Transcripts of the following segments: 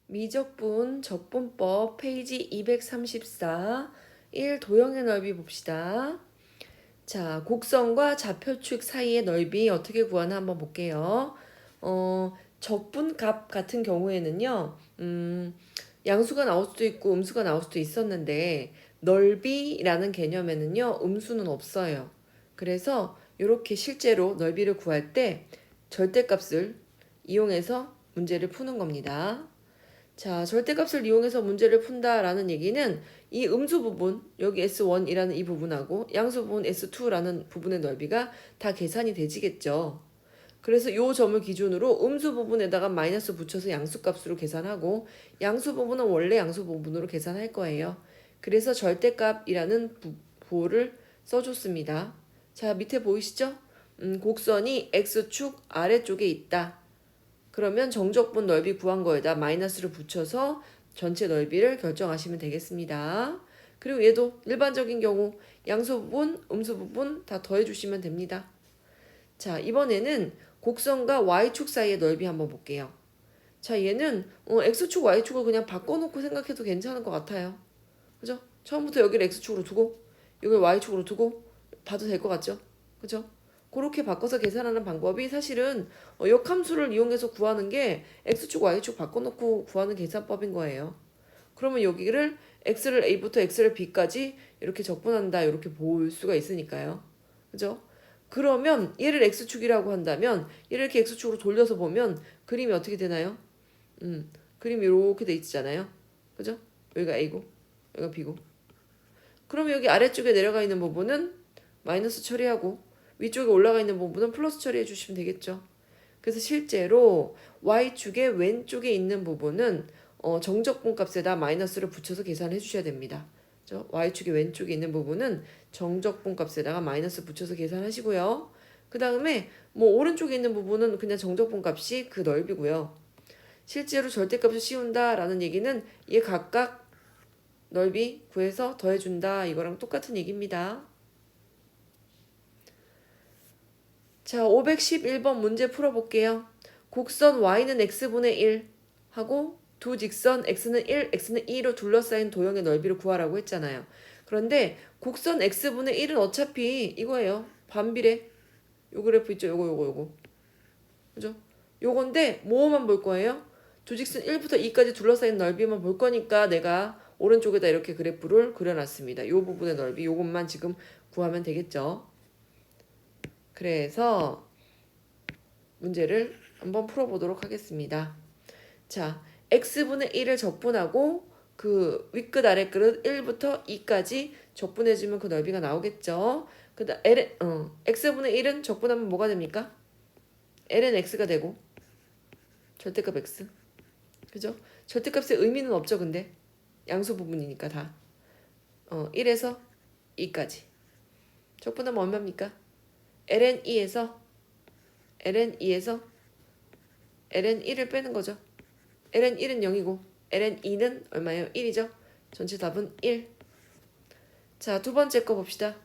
미적분 적분법 페이지 234 1 도형의 넓이 봅시다. 자, 곡선과 좌표축 사이의 넓이 어떻게 구하나 한번 볼게요. 적분값 같은 경우에는요. 양수가 나올 수도 있고 음수가 나올 수도 있었는데 넓이라는 개념에는요. 음수는 없어요. 그래서 이렇게 실제로 넓이를 구할 때 절대값을 이용해서 문제를 푸는 겁니다. 자, 절대값을 이용해서 문제를 푼다라는 얘기는 이 음수 부분, 여기 S1이라는 이 부분하고 양수 부분 S2라는 부분의 넓이가 다 계산이 되지겠죠. 그래서 이 점을 기준으로 음수 부분에다가 마이너스 붙여서 양수값으로 계산하고 양수 부분은 원래 양수 부분으로 계산할 거예요. 그래서 절대값이라는 부호를 써줬습니다. 자, 밑에 보이시죠? 곡선이 X축 아래쪽에 있다. 그러면 정적분 넓이 구한 거에다 마이너스를 붙여서 전체 넓이를 결정하시면 되겠습니다. 그리고 얘도 일반적인 경우 양수 부분, 음수 부분 다 더해주시면 됩니다. 자, 이번에는 곡선과 y축 사이의 넓이 한번 볼게요. 자, 얘는 x축, y축을 그냥 바꿔놓고 생각해도 괜찮을 것 같아요. 그죠? 처음부터 여기를 x축으로 두고 여기를 y축으로 두고 봐도 될 것 같죠? 그죠? 그렇게 바꿔서 계산하는 방법이 사실은 역함수를 이용해서 구하는 게 x축, y축 바꿔놓고 구하는 계산법인 거예요. 그러면 여기를 x를 a부터 x를 b까지 이렇게 적분한다 이렇게 볼 수가 있으니까요. 그죠? 그러면 얘를 x축이라고 한다면 얘를 이렇게 x축으로 돌려서 보면 그림이 어떻게 되나요? 그림이 이렇게 돼 있잖아요. 그죠? 여기가 a고 여기가 b고. 그러면 여기 아래쪽에 내려가 있는 부분은 마이너스 처리하고 위쪽에 올라가 있는 부분은 플러스 처리해 주시면 되겠죠. 그래서 실제로 y축의 왼쪽에 있는 부분은 정적분 값에다 마이너스를 붙여서 계산해 주셔야 됩니다. y축의 왼쪽에 있는 부분은 정적분 값에다가 마이너스 붙여서 계산하시고요. 그 다음에 뭐 오른쪽에 있는 부분은 그냥 정적분 값이 그 넓이고요. 실제로 절대값을 씌운다라는 얘기는 얘 각각 넓이 구해서 더해준다 이거랑 똑같은 얘기입니다. 자, 511번 문제 풀어볼게요. 곡선 y는 x분의 1 하고 두 직선 x는 1, x는 2로 둘러싸인 도형의 넓이를 구하라고 했잖아요. 그런데 곡선 x분의 1은 어차피 이거예요. 반비례. 요 그래프 있죠? 요거. 그죠? 요건데 뭐만 볼 거예요? 두 직선 1부터 2까지 둘러싸인 넓이만 볼 거니까 내가 오른쪽에다 이렇게 그래프를 그려놨습니다. 요 부분의 넓이 요것만 지금 구하면 되겠죠. 그래서 문제를 한번 풀어보도록 하겠습니다. 자, x분의 1을 적분하고 그 윗끝 아래끝 1부터 2까지 적분해주면 그 넓이가 나오겠죠. 그다음 x분의 1은 적분하면 뭐가 됩니까? ln x가 되고 절대값 x. 그죠? 절대값의 의미는 없죠, 근데. 양수 부분이니까 다. 1에서 2까지. 적분하면 얼마입니까? ln 2에서 ln 1을 빼는 거죠. ln 1은 0이고 ln 2는 얼마예요? 1이죠. 전체 답은 1. 자, 두 번째 거 봅시다.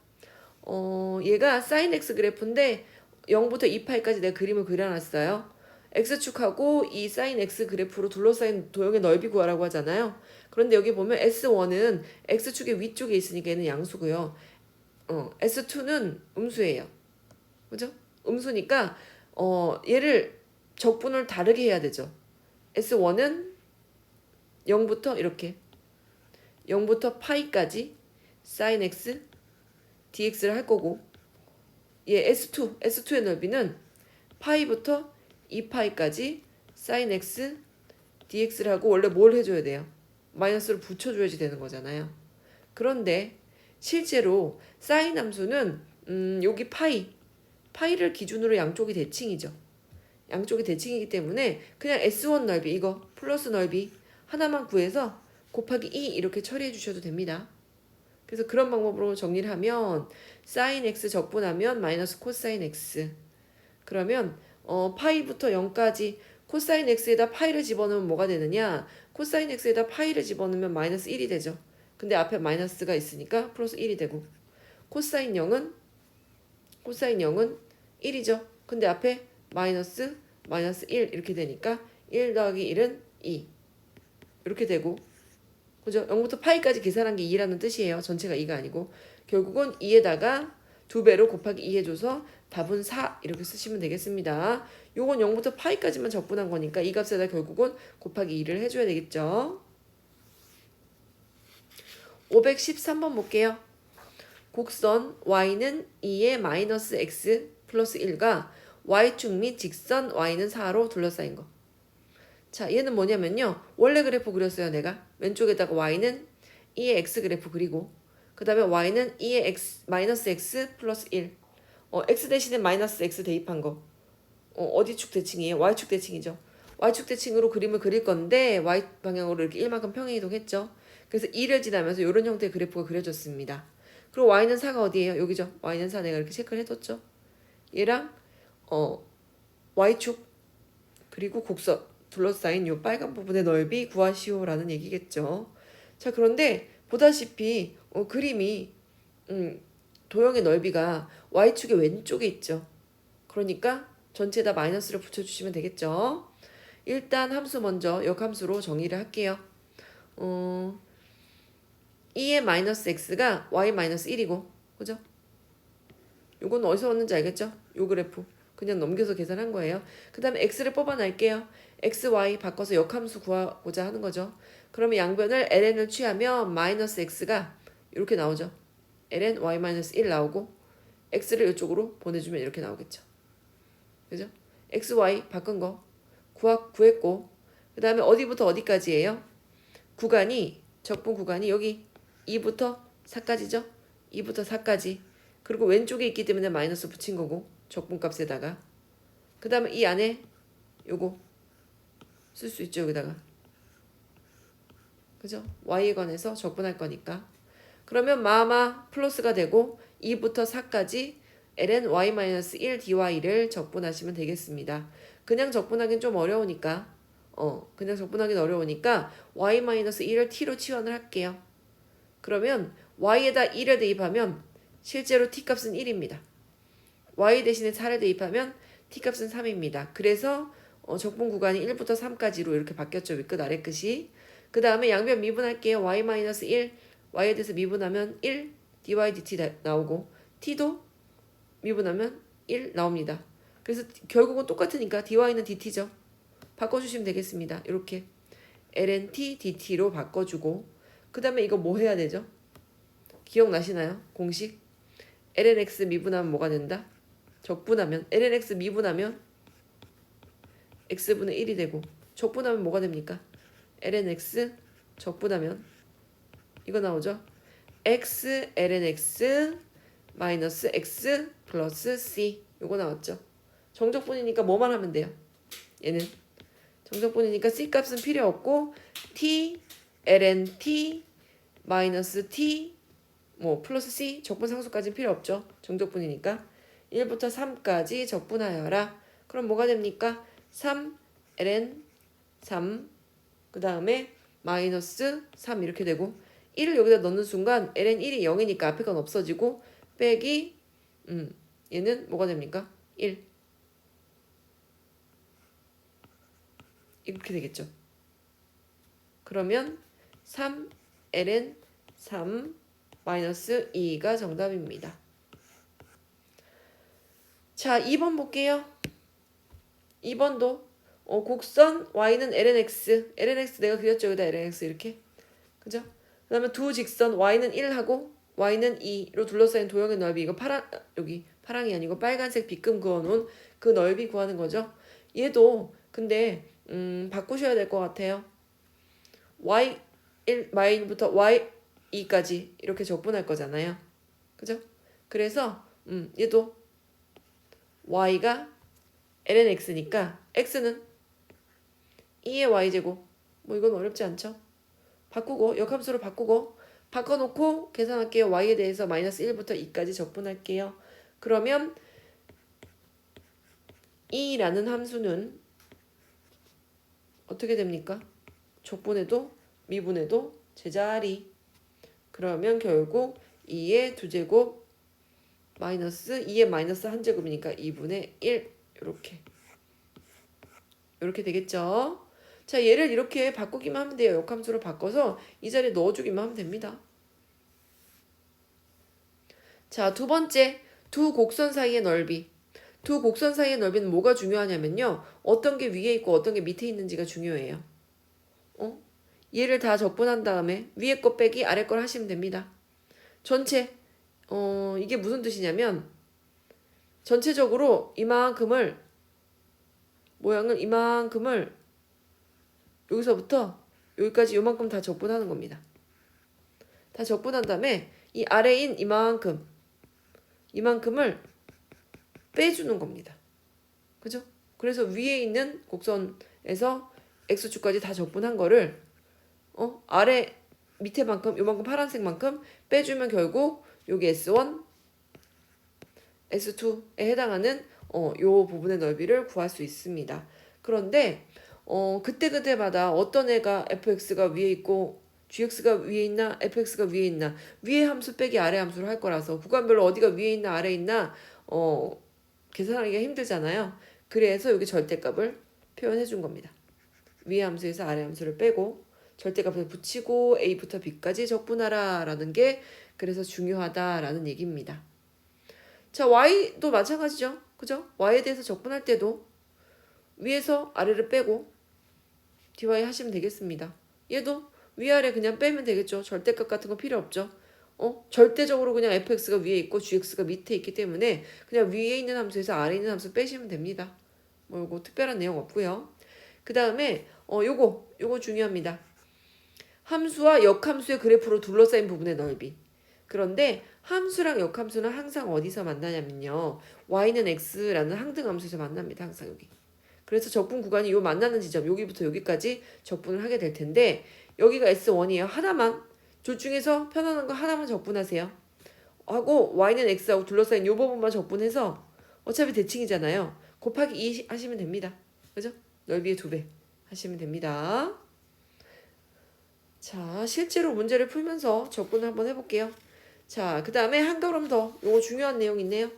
얘가 sin x 그래프인데 0부터 2파이까지 내가 그림을 그려놨어요. x축하고 이 sin x 그래프로 둘러싸인 도형의 넓이 구하라고 하잖아요. 그런데 여기 보면 S1은 x축의 위쪽에 있으니까 얘는 양수고요. S2는 음수예요. 그죠? 음수니까 얘를 적분을 다르게 해야 되죠. S1은 0부터 이렇게 0부터 파이까지 sin x dx를 할 거고 얘 S2의 넓이는 파이부터 2파이까지 sin x dx를 하고 원래 뭘 해줘야 돼요? 마이너스를 붙여줘야지 되는 거잖아요. 그런데 실제로 sin 함수는 여기 파이를 기준으로 양쪽이 대칭이죠. 양쪽이 대칭이기 때문에 그냥 S1 넓이 이거 플러스 넓이 하나만 구해서 곱하기 2 이렇게 처리해 주셔도 됩니다. 그래서 그런 방법으로 정리를 하면 sin x 적분하면 마이너스 코사인 x. 그러면 파이부터 0까지 코사인 x에다 파이를 집어넣으면 뭐가 되느냐? 코사인 x에다 파이를 집어넣으면 마이너스 1이 되죠. 근데 앞에 마이너스가 있으니까 플러스 1이 되고 코사인 0은 1이죠. 근데 앞에 마이너스 1 이렇게 되니까 1 더하기 1은 2. 이렇게 되고, 그죠? 0부터 파이까지 계산한 게 2라는 뜻이에요. 전체가 2가 아니고. 결국은 2에다가 2배로 곱하기 2 해줘서 답은 4 이렇게 쓰시면 되겠습니다. 요건 0부터 파이까지만 적분한 거니까 이 값에다 결국은 곱하기 2를 해줘야 되겠죠. 513번 볼게요. 곡선 y는 2의 마이너스 x 플러스 1과 y축 및 직선 y는 4로 둘러싸인 거. 자, 얘는 뭐냐면요. 원래 그래프 그렸어요, 내가. 왼쪽에다가 y는 2의 x 그래프 그리고 그 다음에 y는 2의 x, 마이너스 x 플러스 1. x 대신에 마이너스 x 대입한 거. 어디 축 대칭이에요? y축 대칭이죠. y축 대칭으로 그림을 그릴 건데 y 방향으로 이렇게 1만큼 평행이동했죠. 그래서 2를 지나면서 이런 형태의 그래프가 그려졌습니다. 그리고 y는 4가 어디예요? 여기죠. y는 4 내가 이렇게 체크를 해뒀죠. 얘랑 y축 그리고 곡선 둘러싸인 이 빨간 부분의 넓이 구하시오라는 얘기겠죠. 자, 그런데 보다시피 그림이 도형의 넓이가 y축의 왼쪽에 있죠. 그러니까 전체에다 마이너스를 붙여주시면 되겠죠. 일단 함수 먼저 역함수로 정의를 할게요. 2의 마이너스 x가 y 마이너스 1이고, 그죠? 요건 어디서 왔는지 알겠죠? 요 그래프 그냥 넘겨서 계산한 거예요. 그 다음에 x를 뽑아낼게요. x, y 바꿔서 역함수 구하고자 하는 거죠. 그러면 양변을 ln을 취하면 마이너스 x가 이렇게 나오죠. ln y 마이너스 1 나오고 x를 이쪽으로 보내주면 이렇게 나오겠죠. 그죠? x, y 바꾼 거 구했고, 그 다음에 어디부터 어디까지예요? 구간이 적분 구간이 여기 2부터 4까지죠. 2부터 4까지. 그리고 왼쪽에 있기 때문에 마이너스 붙인 거고 적분값에다가 그 다음에 이 안에 요거 쓸 수 있죠. 여기다가 그죠? y에 관해서 적분할 거니까. 그러면 마마 플러스가 되고 2부터 4까지 ln y-1 dy를 적분하시면 되겠습니다. 그냥 적분하기는 좀 어려우니까 그냥 적분하기는 어려우니까 y-1을 t로 치환을 할게요. 그러면 y에다 1을 대입하면 실제로 t값은 1입니다. y 대신에 4를 대입하면 t값은 3입니다. 그래서 적분 구간이 1부터 3까지로 이렇게 바뀌었죠. 윗끝 아래 끝이. 그 다음에 양변 미분할게요. y-1 y에 대해서 미분하면 1 dy dt 나오고 t도 미분하면 1 나옵니다. 그래서 결국은 똑같으니까 dy는 dt죠. 바꿔주시면 되겠습니다. 이렇게 ln t dt로 바꿔주고 그 다음에 이거 뭐 해야 되죠? 기억나시나요? 공식 ln x 미분하면 뭐가 된다? 적분하면 ln x 미분하면 x분의 1이 되고 적분하면 뭐가 됩니까? ln x 적분하면 이거 나오죠? x ln x 마이너스 x 플러스 c 이거 나왔죠? 정적분이니까 뭐만 하면 돼요? 얘는 정적분이니까 c 값은 필요 없고 t ln t 마이너스 t 뭐 플러스 c 적분 상수까지는 필요 없죠. 정적분이니까 1부터 3까지 적분하여라. 그럼 뭐가 됩니까? 3 ln 3 그 다음에 마이너스 3 이렇게 되고 1을 여기다 넣는 순간 ln 1이 0이니까 앞에 건 없어지고 빼기 얘는 뭐가 됩니까? 1 이렇게 되겠죠. 그러면 3 ln 3 마이너스 2가 정답입니다. 자, 2번 볼게요. 2번도 곡선 y는 ln x 내가 그렸죠. 여기다 ln x 이렇게. 그죠? 그 다음에 두 직선 y는 1하고 y는 2로 둘러싸인 도형의 넓이 이거 여기 파랑이 아니고 빨간색 빗금 그어놓은 그 넓이 구하는 거죠. 얘도 근데 바꾸셔야 될 것 같아요. y1 마이부터 y2까지 이렇게 적분할 거잖아요. 그죠? 그래서 얘도 y가 ln x니까 x는 2의 y제곱 뭐 이건 어렵지 않죠? 바꾸고 역함수로 바꿔놓고 계산할게요. y에 대해서 마이너스 1부터 2까지 적분할게요. 그러면 2라는 함수는 어떻게 됩니까? 적분해도 미분해도 제자리. 그러면 결국 2의 2제곱 마이너스 2의 마이너스 1제곱이니까 2분의 1 이렇게 되겠죠. 자, 얘를 이렇게 바꾸기만 하면 돼요. 역함수로 바꿔서 이 자리에 넣어주기만 하면 됩니다. 자, 두 번째, 두 곡선 사이의 넓이. 두 곡선 사이의 넓이는 뭐가 중요하냐면요. 어떤 게 위에 있고 어떤 게 밑에 있는지가 중요해요. 얘를 다 적분한 다음에 위에 거 빼기 아래 걸 하시면 됩니다. 전체, 이게 무슨 뜻이냐면 전체적으로 모양을 이만큼을 여기서부터 여기까지 요만큼 다 적분하는 겁니다. 다 적분한 다음에 이 아래인 이만큼을 빼주는 겁니다. 그죠? 그래서 위에 있는 곡선에서 x축까지 다 적분한 거를 아래 밑에만큼 요만큼 파란색만큼 빼주면 결국 여기 S1, S2에 해당하는 요 부분의 넓이를 구할 수 있습니다. 그런데 그때그때마다 어떤 애가 fx가 위에 있고 gx가 위에 있나 fx가 위에 있나 위에 함수 빼기 아래 함수를 할 거라서 구간별로 어디가 위에 있나 아래에 있나 계산하기가 힘들잖아요. 그래서 여기 절대값을 표현해 준 겁니다. 위에 함수에서 아래 함수를 빼고 절대값을 붙이고 a부터 b까지 적분하라 라는 게 그래서 중요하다라는 얘기입니다. 자, y도 마찬가지죠. 그죠? y에 대해서 적분할 때도 위에서 아래를 빼고 dy 하시면 되겠습니다. 얘도 위아래 그냥 빼면 되겠죠. 절대값 같은 거 필요 없죠. 절대적으로 그냥 fx가 위에 있고 gx가 밑에 있기 때문에 그냥 위에 있는 함수에서 아래에 있는 함수 빼시면 됩니다. 뭐 요거 특별한 내용 없고요. 그 다음에 요거 중요합니다. 함수와 역함수의 그래프로 둘러싸인 부분의 넓이. 그런데 함수랑 역함수는 항상 어디서 만나냐면요. y는 x라는 항등함수에서 만납니다. 항상 여기. 그래서 적분 구간이 요 만나는 지점 여기부터 여기까지 적분을 하게 될 텐데 여기가 S1이에요. 하나만 둘 중에서 편안한 거 하나만 적분하세요. 하고 y는 x하고 둘러싸인 요 부분만 적분해서 어차피 대칭이잖아요. 곱하기 2 하시면 됩니다. 그죠? 넓이의 2배 하시면 됩니다. 자, 실제로 문제를 풀면서 적분을 한번 해볼게요. 자, 그 다음에 한 걸음 더 요거 중요한 내용 있네요.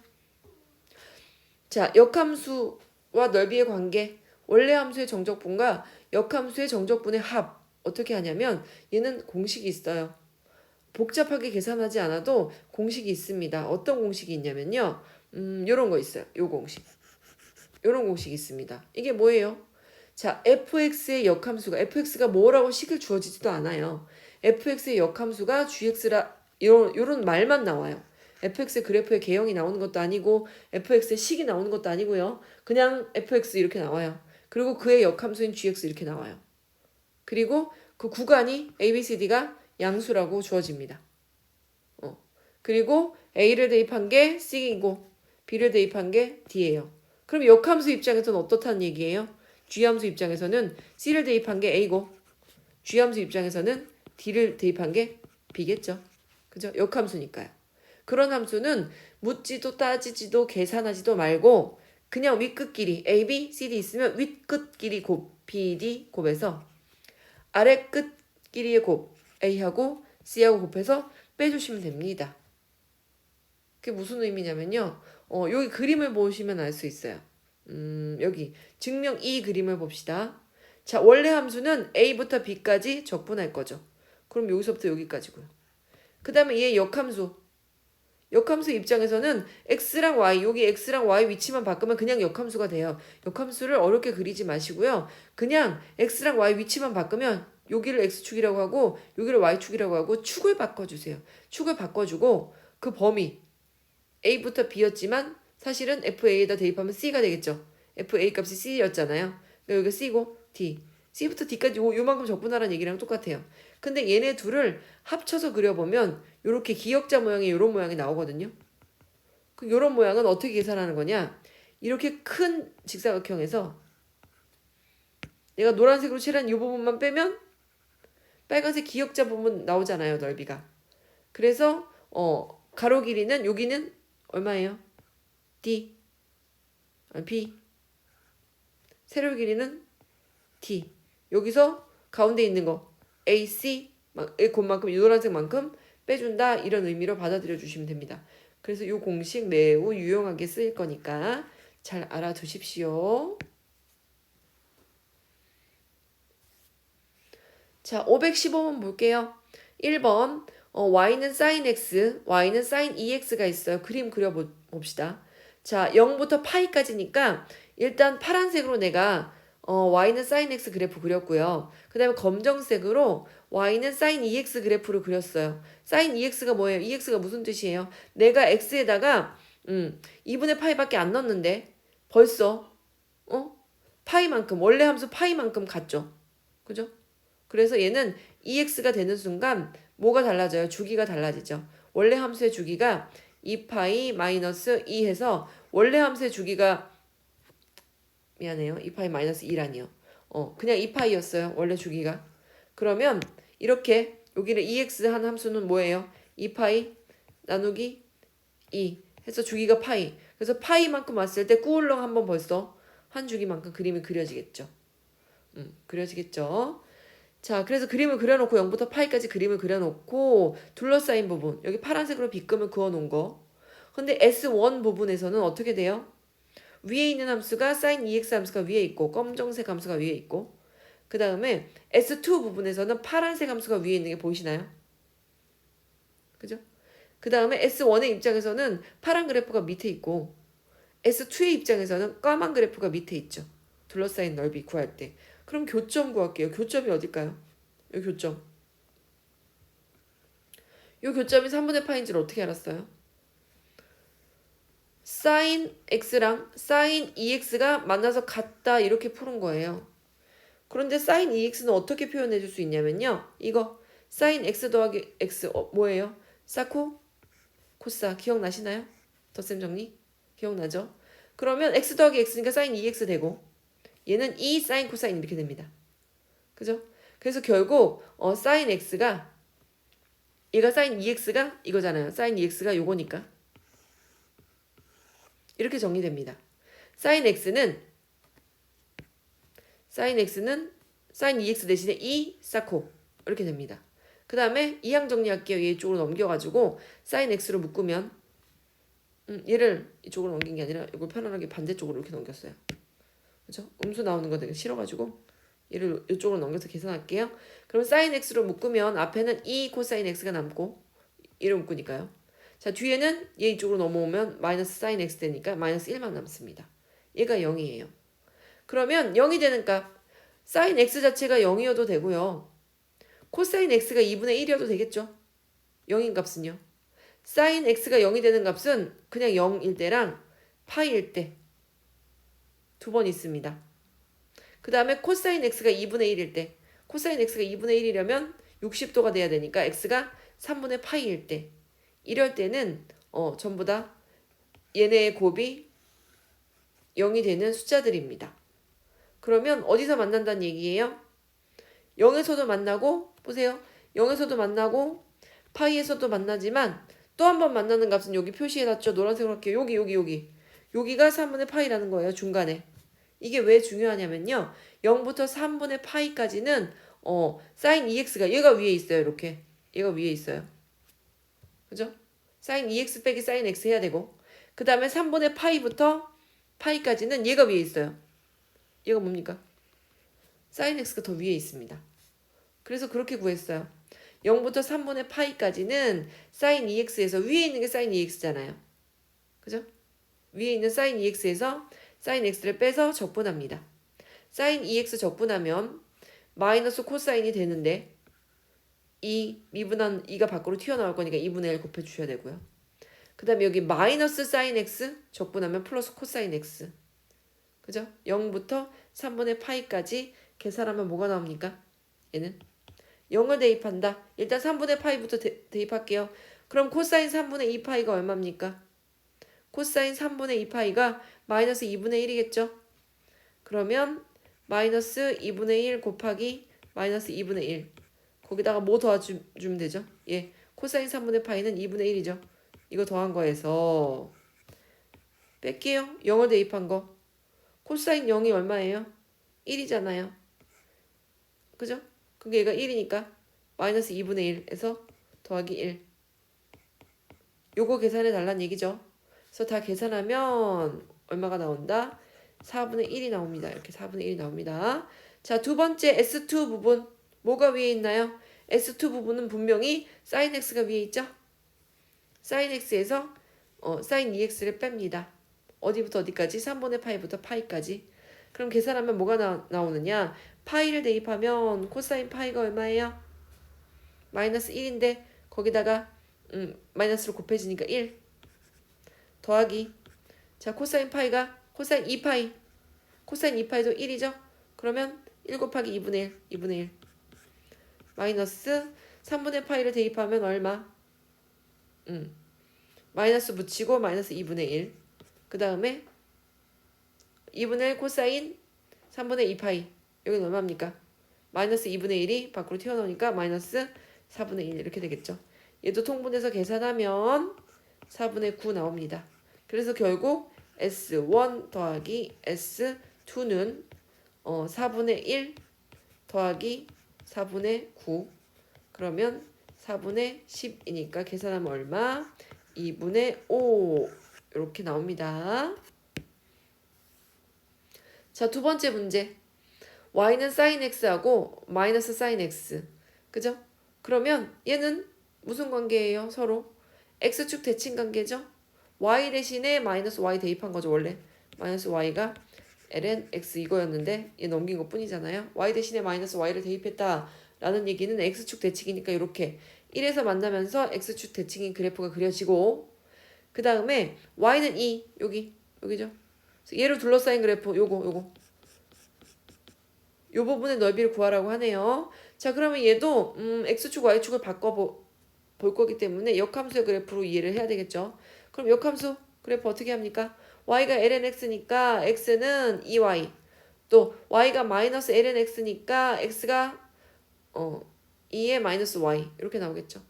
자, 역함수와 넓이의 관계. 원래 함수의 정적분과 역함수의 정적분의 합. 어떻게 하냐면 얘는 공식이 있어요. 복잡하게 계산하지 않아도 공식이 있습니다. 어떤 공식이 있냐면요. 요런 거 있어요. 요 공식. 요런 공식이 있습니다. 이게 뭐예요? 자, fx의 역함수가 fx가 뭐라고 식을 주어지지도 않아요. fx의 역함수가 gx라 요런 말만 나와요. fx의 그래프의 개형이 나오는 것도 아니고 fx의 식이 나오는 것도 아니고요. 그냥 fx 이렇게 나와요. 그리고 그의 역함수인 gx 이렇게 나와요. 그리고 그 구간이 ABCD가 양수라고 주어집니다. 그리고 A를 대입한 게 C이고 B를 대입한 게 D예요. 그럼 역함수 입장에서는 어떻다는 얘기예요? G함수 입장에서는 C를 대입한 게 A고 G함수 입장에서는 D를 대입한 게 B겠죠. 그죠? 역함수니까요. 그런 함수는 묻지도 따지지도 계산하지도 말고 그냥 윗끝끼리 A, B, C, D 있으면 윗끝끼리 곱 B, D 곱해서 아래 끝끼리의 곱 A하고 C하고 곱해서 빼주시면 됩니다. 그게 무슨 의미냐면요. 여기 그림을 보시면 알 수 있어요. 여기 증명 이 그림을 봅시다. 자, 원래 함수는 A부터 B까지 적분할 거죠. 그럼 여기서부터 여기까지고요. 그 다음에 얘 역함수. 역함수 입장에서는 x랑 y, 여기 x랑 y 위치만 바꾸면 그냥 역함수가 돼요. 역함수를 어렵게 그리지 마시고요. 그냥 x랑 y 위치만 바꾸면 여기를 x축이라고 하고 여기를 y축이라고 하고 축을 바꿔주세요. 축을 바꿔주고 그 범위 a부터 b였지만 사실은 fa에다 대입하면 c가 되겠죠. fa 값이 c였잖아요. 그러니까 여기가 c고 d. c부터 d까지 요만큼 적분하라는 얘기랑 똑같아요. 근데 얘네 둘을 합쳐서 그려보면 이렇게 기역자 모양의 이런 모양이 나오거든요. 그 이런 모양은 어떻게 계산하는 거냐? 이렇게 큰 직사각형에서 내가 노란색으로 칠한 이 부분만 빼면 빨간색 기역자 부분 나오잖아요. 넓이가. 그래서 가로 길이는 여기는 얼마예요? D. B. 세로 길이는 D. 여기서 가운데 있는 거 AC 곱만큼 이 노란색만큼 빼준다 이런 의미로 받아들여 주시면 됩니다. 그래서 이 공식 매우 유용하게 쓰일 거니까 잘 알아두십시오. 자, 515번 볼게요. 1번 y는 sin x, y는 sin 2x가 있어요. 그림 그려봅시다. 자, 0부터 파이까지니까 일단 파란색으로 내가 y는 sin x 그래프 그렸고요. 그 다음에 검정색으로 y는 sin 2x 그래프를 그렸어요. sin 2x가 뭐예요? 2x가 무슨 뜻이에요? 내가 x에다가 2분의 파이밖에 안 넣었는데 벌써 파이만큼 원래 함수 파이만큼 같죠? 그죠? 그래서 얘는 2x가 되는 순간 뭐가 달라져요? 주기가 달라지죠. 원래 함수의 주기가 2파이 마이너스 2 해서 원래 함수의 주기가 미안해요. 2파이 마이너스 2라니요. 그냥 2파이였어요. 원래 주기가. 그러면 이렇게 여기를 2x 한 함수는 뭐예요? 2파이 나누기 2 해서 주기가 파이. 그래서 파이만큼 왔을 때 꾸울렁 한번 벌써 한 주기만큼 그림이 그려지겠죠. 그려지겠죠. 자, 그래서 그림을 그려놓고 0부터 파이까지 그림을 그려놓고 둘러싸인 부분 여기 파란색으로 빗금을 그어놓은 거. 근데 S1 부분에서는 어떻게 돼요? 위에 있는 함수가 sin 2x 함수가 위에 있고 검정색 함수가 위에 있고 그 다음에 S2 부분에서는 파란색 함수가 위에 있는 게 보이시나요? 그죠? 그 다음에 S1의 입장에서는 파란 그래프가 밑에 있고 S2의 입장에서는 까만 그래프가 밑에 있죠. 둘러싸인 넓이 구할 때. 그럼 교점 구할게요. 교점이 어딜까요? 이 교점. 이 교점이 3분의 파인지를 어떻게 알았어요? sin x랑 sin 2x가 만나서 같다 이렇게 푸는 거예요. 그런데 sin 2x는 어떻게 표현해 줄 수 있냐면요. 이거 sin x 더하기 x 뭐예요? 사코? 코사 기억나시나요? 덧셈 정리? 기억나죠? 그러면 x 더하기 x니까 sin 2x 되고 얘는 2 sin 코사인 이렇게 됩니다. 그죠? 그래서 결국 sin x가 얘가 sin 2x가 이거잖아요. sin 2x가 요거니까 이렇게 정리됩니다. sin x는 sin 2x 대신에 2 사코 이렇게 됩니다. 그 다음에 이항 정리할게요. 얘 이쪽으로 넘겨가지고 sin x로 묶으면 얘를 이쪽으로 넘긴 게 아니라 이걸 편안하게 반대쪽으로 이렇게 넘겼어요. 그죠? 음수 나오는 거 되게 싫어가지고 얘를 이쪽으로 넘겨서 계산할게요. 그럼 sin x로 묶으면 앞에는 2 코사인 x가 남고 얘를 묶으니까요. 자, 뒤에는 얘 이쪽으로 넘어오면 마이너스 sin x 되니까 마이너스 1만 남습니다. 얘가 0이에요. 그러면 0이 되는 값 sin x 자체가 0이어도 되고요. 코사인 x가 2분의 1이어도 되겠죠. 0인 값은요. sin x가 0이 되는 값은 그냥 0일 때랑 파이일 때 두 번 있습니다. 그 다음에 코사인 x가 2분의 1일 때 코사인 x가 2분의 1이려면 60도가 돼야 되니까 x가 3분의 파이일 때 이럴 때는 전부 다 얘네의 곱이 0이 되는 숫자들입니다. 그러면 어디서 만난다는 얘기예요? 0에서도 만나고 보세요. 0에서도 만나고 파이에서도 만나지만 또 한 번 만나는 값은 여기 표시해놨죠. 노란색으로 할게요. 여기가 3분의 파이라는 거예요. 중간에. 이게 왜 중요하냐면요. 0부터 3분의 파이까지는 sin 2x가 얘가 위에 있어요. 이렇게. 얘가 위에 있어요. 그죠? sin 2x 빼기 sin x 해야 되고 그 다음에 3분의 파이부터 파이까지는 얘가 위에 있어요. 얘가 뭡니까? sin x가 더 위에 있습니다. 그래서 그렇게 구했어요. 0부터 3분의 파이까지는 sin 2x에서 위에 있는 게 sin 2x잖아요. 그죠? 위에 있는 sin 2x에서 sin x를 빼서 적분합니다. sin 2x 적분하면 마이너스 코사인이 되는데 미분한 2가 밖으로 튀어나올 거니까 2분의 1 곱해주셔야 되고요. 그 다음에 여기 마이너스 sin x 적분하면 플러스 코사인 x. 그죠? 0부터 3분의 파이까지 계산하면 뭐가 나옵니까? 얘는 0을 대입한다. 일단 3분의 파이부터 대입할게요. 그럼 코사인 3분의 2파이가 얼마입니까? 코사인 3분의 2파이가 마이너스 2분의 1이겠죠? 그러면 마이너스 2분의 1 곱하기 마이너스 2분의 1 거기다가 뭐 더해주면 되죠? 예, 코사인 3분의 파이는 2분의 1이죠. 이거 더한 거에서 뺄게요. 0을 대입한 거. 코사인 0이 얼마예요? 1이잖아요. 그죠? 그게 얘가 1이니까 마이너스 2분의 1에서 더하기 1. 요거 계산해 달라는 얘기죠. 그래서 다 계산하면 얼마가 나온다? 4분의 1이 나옵니다. 이렇게 4분의 1이 나옵니다. 자, 두 번째 S2 부분 뭐가 위에 있나요? S2 부분은 분명히 sin x가 위에 있죠? sin x에서 sin 2x를 뺍니다. 어디부터 어디까지? 3분의 파이부터 파이까지. 그럼 계산하면 뭐가 나오느냐? 파이를 대입하면 코사인 파이가 얼마예요? 마이너스 1인데 거기다가 마이너스로 곱해지니까 1 더하기 자 코사인 파이가 코사인 2파이 코사인 2파이도 1이죠? 그러면 1 곱하기 2분의 1 마이너스 3분의 파이를 대입하면 얼마? 마이너스 붙이고 마이너스 2분의 1 그 다음에 2분의 1 코사인 3분의 2파이 여기는 얼마입니까? 마이너스 2분의 1이 밖으로 튀어나오니까 마이너스 4분의 1 이렇게 되겠죠. 얘도 통분해서 계산하면 4분의 9 나옵니다. 그래서 결국 S1 더하기 S2는 4분의 1 더하기 4분의 9 그러면 4분의 10이니까 계산하면 얼마? 2분의 5 이렇게 나옵니다. 자, 두 번째 문제. y는 sin x하고 마이너스 sin x. 그죠? 그러면 얘는 무슨 관계예요? 서로 x축 대칭 관계죠? y 대신에 마이너스 y 대입한 거죠, 원래. 마이너스 y가 ln x 이거였는데 얘 넘긴 것 뿐이잖아요. y 대신에 마이너스 y를 대입했다 라는 얘기는 x축 대칭이니까 이렇게 1에서 만나면서 x축 대칭인 그래프가 그려지고 그 다음에 y는 2 여기죠. 얘로 둘러싸인 그래프 요거 요 부분의 넓이를 구하라고 하네요. 자 그러면 얘도 x축 y축을 바꿔 볼 거기 때문에 역함수의 그래프로 이해를 해야 되겠죠. 그럼 역함수 그래프 어떻게 합니까? y가 ln x니까 x는 2y 또 y가 마이너스 ln x니까 x가 2의 마이너스 y 이렇게 나오겠죠.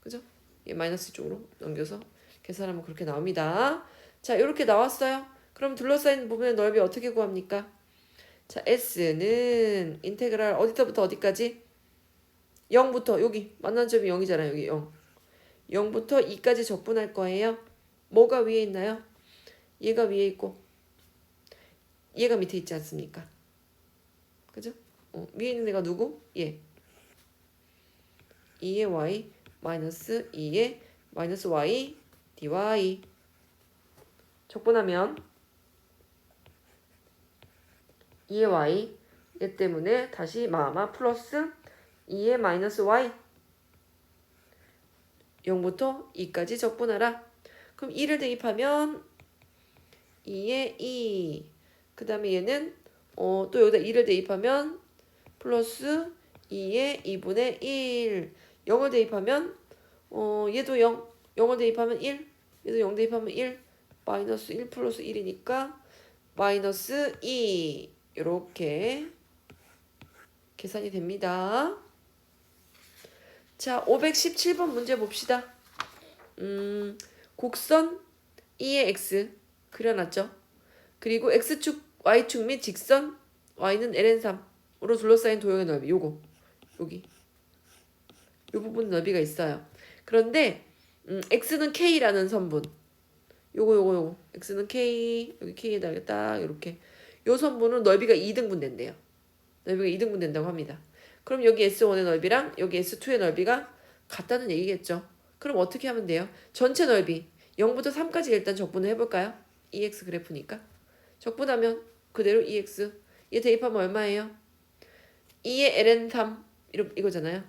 그죠? 얘 마이너스 쪽으로 넘겨서 계산하면 그렇게 나옵니다. 자 이렇게 나왔어요. 그럼 둘러싸인 부분의 넓이 어떻게 구합니까? 자 s는 인테그랄 어디서부터 어디까지? 0부터 여기 만난 점이 0이잖아요. 여기 0 0부터 2까지 적분할 거예요. 뭐가 위에 있나요? 얘가 위에 있고 얘가 밑에 있지 않습니까? 그죠? 위에 있는 애가 누구? 얘 2의 y 마이너스 2의 마이너스 y dy 적분하면 2의 y 얘 때문에 다시 마마 플러스 2의 마이너스 y 0부터 2까지 적분하라. 그럼 2를 대입하면 2의 2. 그 다음에 얘는 또 여기다 2를 대입하면 플러스 2의 2분의 1. 0을 대입하면 얘도 0. 0을 대입하면 1. 얘도 0 대입하면 1. 마이너스 1 플러스 1이니까 마이너스 2. 이렇게 계산이 됩니다. 자, 517번 문제 봅시다. 곡선 2의 x 그려놨죠. 그리고 x축, y축 및 직선 y는 ln3으로 둘러싸인 도형의 넓이 여기 요 부분 넓이가 있어요. 그런데 x는 k라는 선분 요거 x는 k 여기 k에다가 딱 이렇게 요 선분은 넓이가 2등분 된대요. 넓이가 2등분 된다고 합니다. 그럼 여기 S1의 넓이랑 여기 S2의 넓이가 같다는 얘기겠죠. 그럼 어떻게 하면 돼요? 전체 넓이 0부터 3까지 일단 적분을 해볼까요? 2x 그래프니까. 적분하면 그대로 2x 얘 대입하면 얼마예요? 2의 ln3 이거잖아요.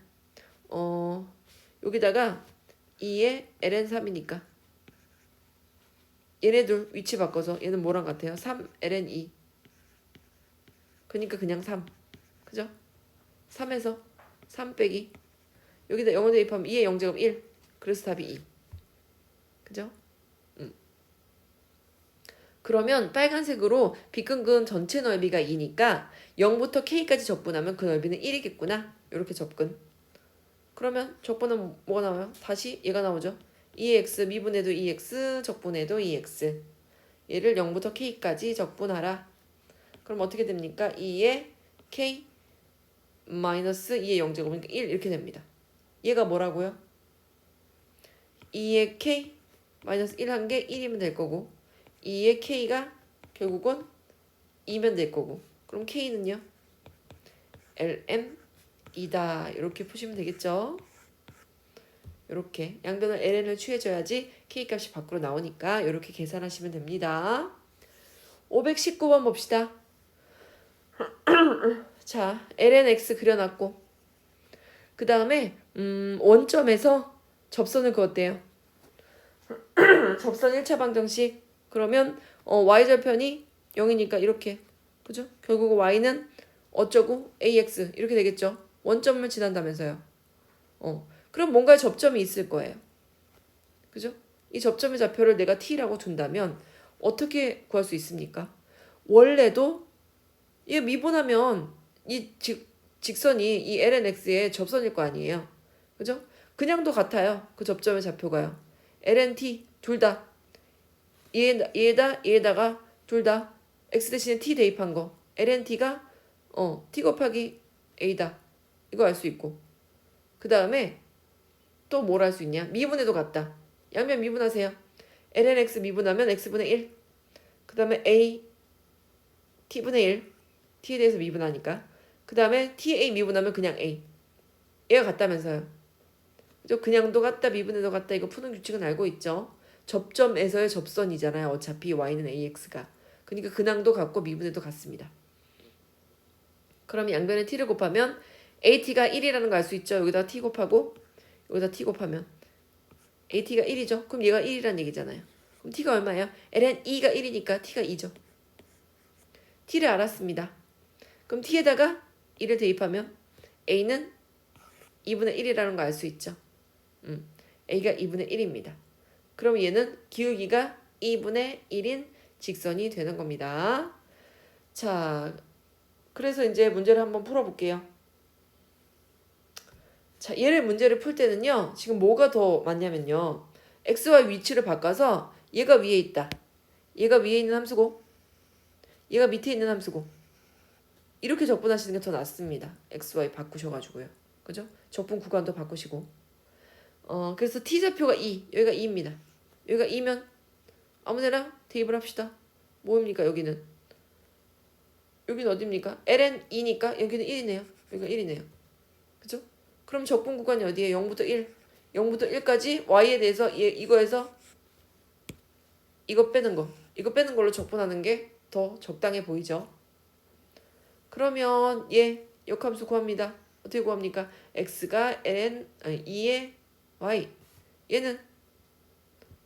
여기다가 2의 ln3이니까 얘네들 위치 바꿔서 얘는 뭐랑 같아요? 3ln2 그러니까 그냥 3 그죠? 3에서 3 빼기 여기다 0을 대입하면 2의 0제곱 1 그래서 답이 2 그죠? 그러면 빨간색으로 빗끈근 전체 넓이가 2니까 0부터 k까지 적분하면 그 넓이는 1이겠구나 이렇게 접근 그러면 적분은 뭐가 나와요? 다시 얘가 나오죠 2x 미분해도 2x 적분해도 2x 얘를 0부터 k까지 적분하라 그럼 어떻게 됩니까? 2의 k 마이너스 2의 0제곱이니까 1 이렇게 됩니다. 얘가 뭐라고요? 2의 k 마이너스 1 한 게 1이면 될 거고 2의 k가 결국은 2면 될 거고 그럼 k는요? ln 이다. 이렇게 푸시면 되겠죠? 이렇게 양변을 ln을 취해줘야지 k값이 밖으로 나오니까 이렇게 계산하시면 됩니다. 519번 봅시다. 자, lnx 그려놨고 그 다음에 원점에서 접선을 그었대요. 접선 1차 방정식 그러면 y절편이 0이니까 이렇게 그죠? 결국 y는 어쩌고 ax 이렇게 되겠죠. 원점을 지난다면서요. 그럼 뭔가 접점이 있을 거예요. 그죠? 이 접점의 좌표를 내가 t라고 둔다면 어떻게 구할 수 있습니까? 원래도 이 미분하면 이 직선이 이 lnx의 접선일 거 아니에요. 그죠? 그냥도 같아요. 그 접점의 좌표가요. lnt 둘 다 얘에다가 둘 다 x 대신에 t 대입한 거 lnt가 t 곱하기 a다. 이거 알 수 있고 그 다음에 또 뭘 할 수 있냐? 미분해도 같다. 양면 미분하세요. lnx 미분하면 x분의 1. 그 다음에 a t분의 1. t에 대해서 미분하니까. 그 다음에 ta 미분하면 그냥 a. 얘가 같다면서요. 그죠? 그냥도 같다, 미분해도 같다. 이거 푸는 규칙은 알고 있죠? 접점에서의 접선이잖아요. 어차피 y는 ax가. 그러니까 근항도 같고 미분해도 같습니다. 그럼 양변에 t를 곱하면 at가 1이라는 거 알 수 있죠? 여기다 t 곱하고 여기다 t 곱하면 at가 1이죠. 그럼 얘가 1이라는 얘기잖아요. 그럼 t가 얼마예요? ln 2가 1이니까 t가 2죠. t를 알았습니다. 그럼 t에다가 1을 대입하면 a는 2분의 1이라는 거 알 수 있죠. a가 2분의 1입니다. 그럼 얘는 기울기가 2분의 1인 직선이 되는 겁니다. 자, 그래서 이제 문제를 한번 풀어볼게요. 자, 얘를 문제를 풀 때는요. 지금 뭐가 더 많냐면요. xy 위치를 바꿔서 얘가 위에 있다. 얘가 위에 있는 함수고 얘가 밑에 있는 함수고 이렇게 적분하시는 게 더 낫습니다. xy 바꾸셔가지고요. 그죠? 적분 구간도 바꾸시고 그래서 t좌표가 2 여기가 2입니다. 여기가 2면 아무데나 대입을 합시다. 뭐입니까 여기는? 여기는 어디입니까? ln 2니까 여기는 1이네요. 여기가 1이네요. 그죠? 그럼 적분 구간이 어디에? 0부터 1. 0부터 1까지 y에 대해서 이거에서 이거 빼는 거. 이거 빼는 걸로 적분하는 게 더 적당해 보이죠? 그러면 얘 역함수 구합니다. 어떻게 구합니까? x가 ln 2의 y. 얘는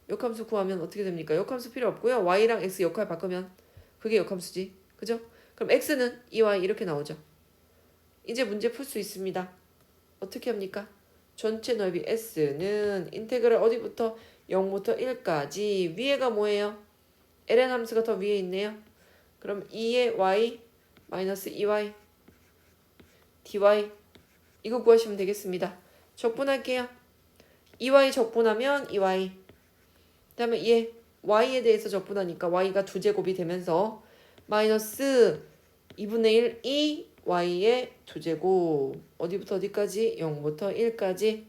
역함수 구하면 어떻게 됩니까? 역함수 필요 없고요. y랑 x 역할 바꾸면 그게 역함수지. 그죠? 그럼 x는 2y 이렇게 나오죠. 이제 문제 풀 수 있습니다. 어떻게 합니까? 전체 넓이 s는 인테그랄 어디부터 0부터 1까지 위에가 뭐예요? ln 함수가 더 위에 있네요. 그럼 2의 y 마이너스 2y dy 이거 구하시면 되겠습니다. 적분할게요. 2y 적분하면 2y 그 다음에 얘 y에 대해서 적분하니까 y가 2제곱이 되면서 마이너스 2분의 1 2y의 2제곱 어디부터 어디까지? 0부터 1까지.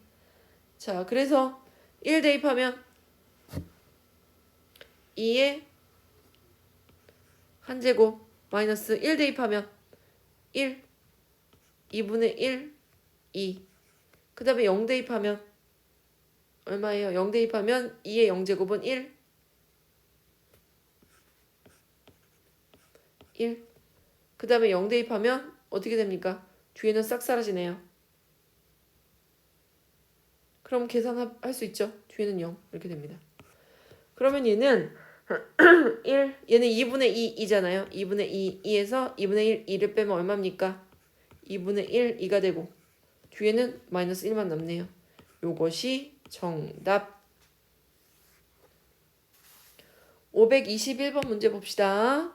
자, 그래서 1 대입하면 2의 1제곱 마이너스 1 대입하면 1 2분의 1 2 그 다음에 0 대입하면 얼마예요? 0 대입하면 2의 0제곱은 1 1 그 다음에 0 대입하면 어떻게 됩니까? 뒤에는 싹 사라지네요. 그럼 계산할 수 있죠? 뒤에는 0 이렇게 됩니다. 그러면 얘는 1 얘는 2분의 2잖아요. 2분의 2에서 2분의 1 2를 빼면 얼마입니까? 2분의 1 2가 되고 뒤에는 마이너스 1만 남네요. 요것이 정답. 521번 문제 봅시다.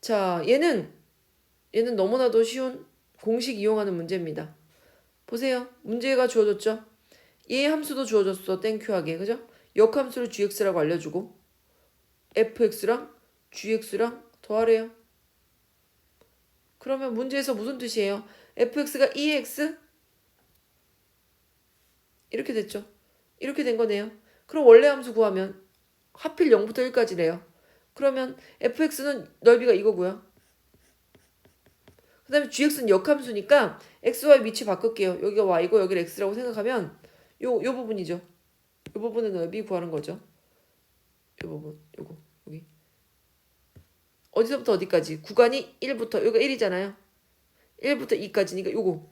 자, 얘는 너무나도 쉬운 공식 이용하는 문제입니다. 보세요. 문제가 주어졌죠? 얘 함수도 주어졌어. 땡큐하게. 그죠? 역함수를 gx라고 알려주고 fx랑 gx랑 더하래요. 그러면 문제에서 무슨 뜻이에요? fx가 2x? 이렇게 됐죠. 이렇게 된 거네요. 그럼 원래 함수 구하면 하필 0부터 1까지래요. 그러면 fx는 넓이가 이거고요. 그 그 다음에 gx는 역함수니까 x, y 위치 바꿀게요. 여기가 y고 여기를 x라고 생각하면 요 부분이죠. 요 부분의 넓이 구하는 거죠. 요 부분, 요거, 여기. 어디서부터 어디까지? 구간이 1부터, 여기가 1이잖아요. 1부터 2까지니까 요거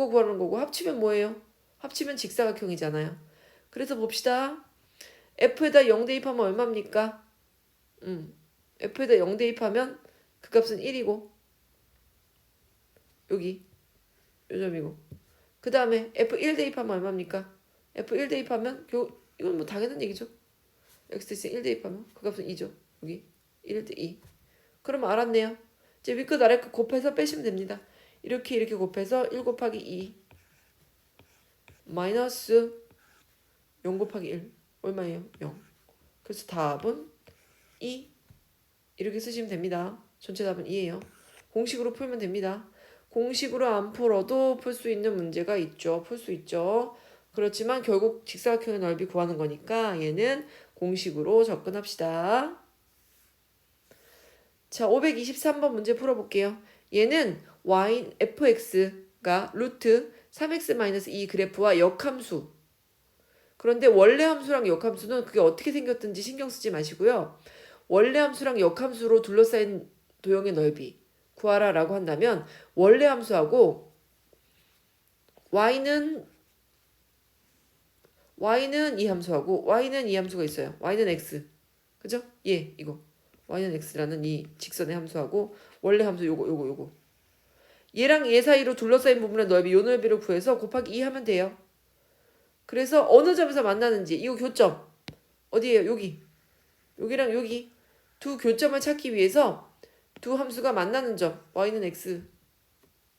구하는 거고, 합치면 뭐예요? 합치면 직사각형이잖아요. 그래서 봅시다. f에다 0 대입하면 얼마입니까? f에다 0 대입하면 그 값은 1이고 여기 요 점이고, 그 다음에 f1 대입하면 얼마입니까? f1 대입하면 이건 뭐 당연한 얘기죠. x 1 대입하면 그 값은 2죠. 여기 1 대 2. 그러면 알았네요. 이제 위끝 아래끝 곱해서 빼시면 됩니다. 이렇게 곱해서 1 곱하기 2 마이너스 0 곱하기 1 얼마예요? 0. 그래서 답은 2 이렇게 쓰시면 됩니다. 전체 답은 2예요. 공식으로 풀면 됩니다. 공식으로 안 풀어도 풀 수 있는 문제가 있죠. 풀 수 있죠. 그렇지만 결국 직사각형의 넓이 구하는 거니까 얘는 공식으로 접근합시다. 자, 523번 문제 풀어볼게요. 얘는 fx가 루트 3x-2 그래프와 역함수. 그런데 원래 함수랑 역함수는 그게 어떻게 생겼든지 신경 쓰지 마시고요. 원래 함수랑 역함수로 둘러싸인 도형의 넓이 구하라 라고 한다면 원래 함수하고 y는 이 함수하고 y는 이 함수가 있어요. y는 x. 그죠? 예, 이거. y는 x라는 이 직선의 함수하고 원래 함수 요거. 얘랑 얘 사이로 둘러싸인 부분의 넓이 요 넓이를 구해서 곱하기 2 하면 돼요. 그래서 어느 점에서 만나는지 이거 교점 어디예요? 여기랑 여기 두 교점을 찾기 위해서 두 함수가 만나는 점 y는 x라는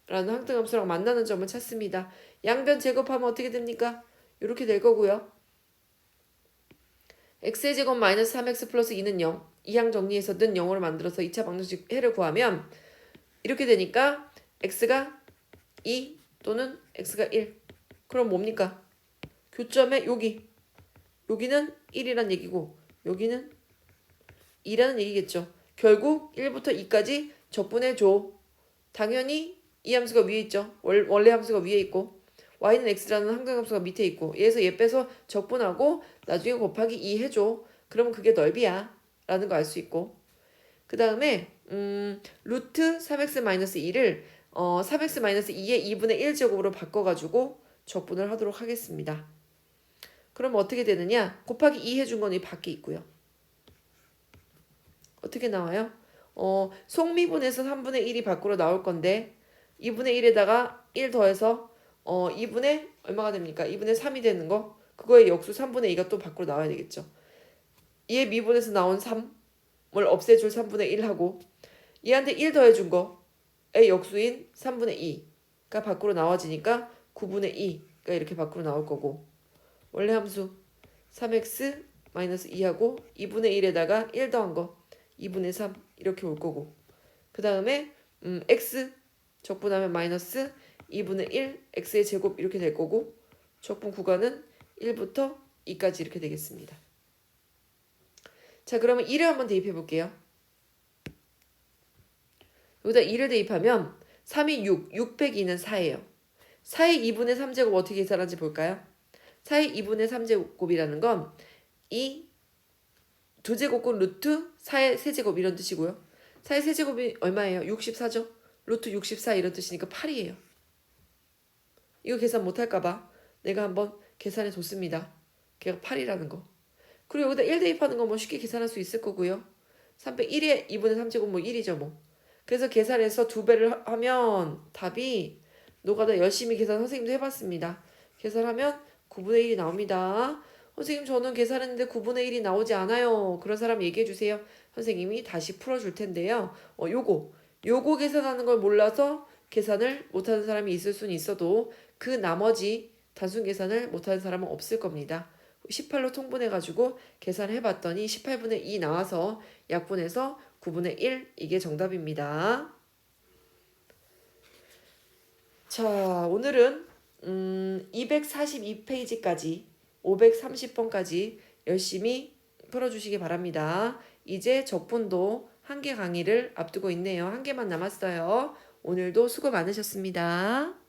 항등함수랑 만나는 점을 찾습니다. 양변 제곱하면 어떻게 됩니까? 이렇게 될 거고요. x의 제곱 마이너스 3x 플러스 2는 0. 이항 정리해서 는 0으로 만들어서 2차 방정식 해를 구하면 이렇게 되니까 x가 2 또는 x가 1. 그럼 뭡니까? 교점에 여기는 1이란 얘기고 여기는 2라는 얘기겠죠. 결국 1부터 2까지 적분해줘. 당연히 이 함수가 위에 있죠. 원래 함수가 위에 있고 y는 x라는 항등함수가 밑에 있고 얘에서 얘 빼서 적분하고 나중에 곱하기 2 해줘. 그러면 그게 넓이야 라는 거 알 수 있고, 그 다음에 루트 3x-2를 3x-2의 2분의 1제곱으로 바꿔가지고 적분을 하도록 하겠습니다. 그럼 어떻게 되느냐? 곱하기 2 해준 건 이 밖에 있고요. 어떻게 나와요? 속미분에서 3분의 1이 밖으로 나올 건데 2분의 1에다가 1 더해서 2분의 얼마가 됩니까? 2분의 3이 되는 거, 그거의 역수 3분의 2가 또 밖으로 나와야 되겠죠. 얘 미분에서 나온 3을 없애줄 3분의 1하고 얘한테 1 더해준 거의 역수인 3분의 2가 밖으로 나와지니까 9분의 2가 이렇게 밖으로 나올 거고, 원래 함수 3x-2하고 2분의 1에다가 1 더한 거 2분의 3 이렇게 올 거고, 그 다음에 x 적분하면 마이너스 2분의 1 x의 제곱 이렇게 될 거고, 적분 구간은 1부터 2까지 이렇게 되겠습니다. 자, 그러면 2를 한번 대입해 볼게요. 여기다 2를 대입하면 3이 6, 602는 4예요. 4의 2분의 3제곱 어떻게 계산하는지 볼까요? 4의 2분의 3제곱이라는 건 이 두 제곱은 루트 4의 세제곱 이런 뜻이고요. 4의 세제곱이 얼마예요? 64죠? 루트 64 이런 뜻이니까 8이에요. 이거 계산 못할까봐 내가 한번 계산해 줬습니다. 걔가 8이라는 거. 그리고 여기다 1 대입하는 거 뭐 쉽게 계산할 수 있을 거고요. 301의 2분의 3제곱 뭐 1이죠 뭐. 그래서 계산해서 2배를 하면 답이, 노가다 열심히 계산 선생님도 해봤습니다. 계산하면 9분의 1이 나옵니다. 선생님 저는 계산했는데 9분의 1이 나오지 않아요. 그런 사람 얘기해주세요. 선생님이 다시 풀어줄 텐데요. 요거 계산하는 걸 몰라서 계산을 못하는 사람이 있을 수는 있어도 그 나머지 단순 계산을 못하는 사람은 없을 겁니다. 18로 통분해가지고 계산해봤더니 18분의 2 나와서 약분해서 9분의 1 이게 정답입니다. 자, 오늘은 242페이지까지 530번까지 열심히 풀어주시기 바랍니다. 이제 적분도 한 개 강의를 앞두고 있네요. 한 개만 남았어요. 오늘도 수고 많으셨습니다.